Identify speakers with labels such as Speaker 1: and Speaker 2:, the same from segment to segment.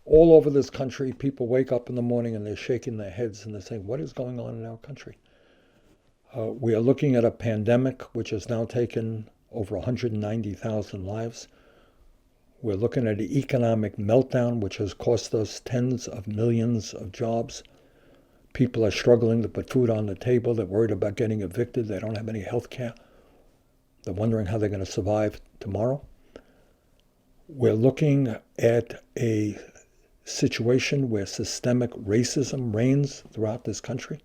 Speaker 1: All over this country, people wake up in the morning and they're shaking their heads and they're saying, what is going on in our country? We are looking at a pandemic which has now taken over 190,000 lives. We're looking at an economic meltdown which has cost us tens of millions of jobs. People are struggling to put food on the table. They're worried about getting evicted. They don't have any health care. They're wondering how they're going to survive tomorrow. We're looking at a situation where systemic racism reigns throughout this country,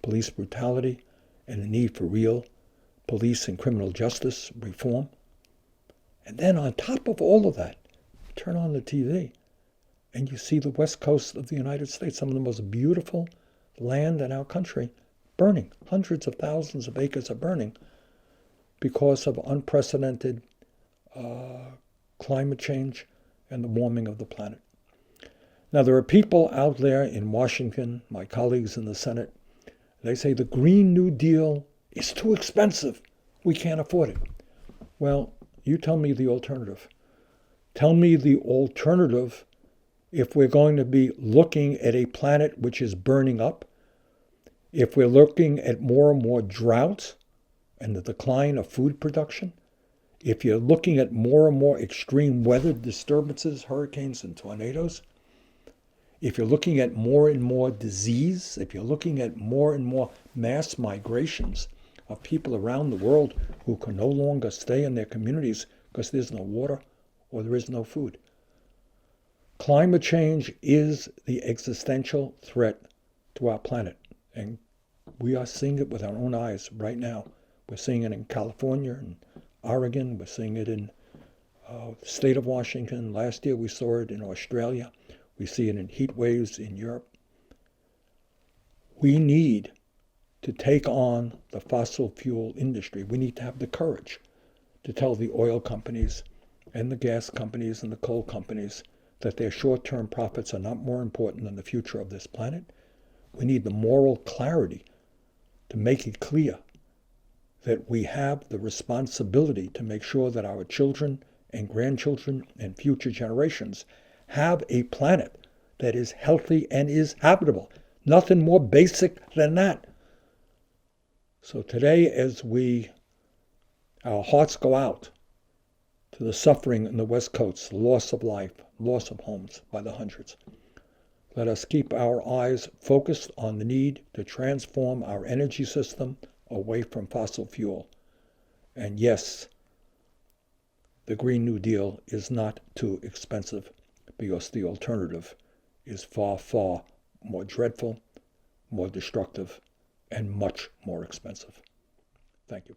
Speaker 1: police brutality, and the need for real police and criminal justice reform. And then on top of all of that, turn on the TV and you see the west coast of the United States, some of the most beautiful land in our country, burning. Hundreds of thousands of acres are burning because of unprecedented climate change and the warming of the planet. Now, there are people out there in Washington, my colleagues in the Senate, they say the Green New Deal is too expensive. We can't afford it. Well, you tell me the alternative. Tell me the alternative if we're going to be looking at a planet which is burning up, if we're looking at more and more droughts and the decline of food production, if you're looking at more and more extreme weather disturbances, hurricanes and tornadoes, if you're looking at more and more disease, if you're looking at more and more mass migrations of people around the world who can no longer stay in their communities because there's no water or there is no food. Climate change is the existential threat to our planet, and we are seeing it with our own eyes right now. We're seeing it in California and Oregon. We're seeing it in the state of Washington. Last year we saw it in Australia. We see it in heat waves in Europe. We need to take on the fossil fuel industry. We need to have the courage to tell the oil companies and the gas companies and the coal companies that their short-term profits are not more important than the future of this planet. We need the moral clarity to make it clear that we have the responsibility to make sure that our children and grandchildren and future generations have a planet that is healthy and is habitable. Nothing more basic than that. So today, as our hearts go out to the suffering in the West Coast, loss of life, loss of homes by the hundreds, let us keep our eyes focused on the need to transform our energy system away from fossil fuel. And yes, the Green New Deal is not too expensive because the alternative is far, far more dreadful, more destructive, and much more expensive. Thank you.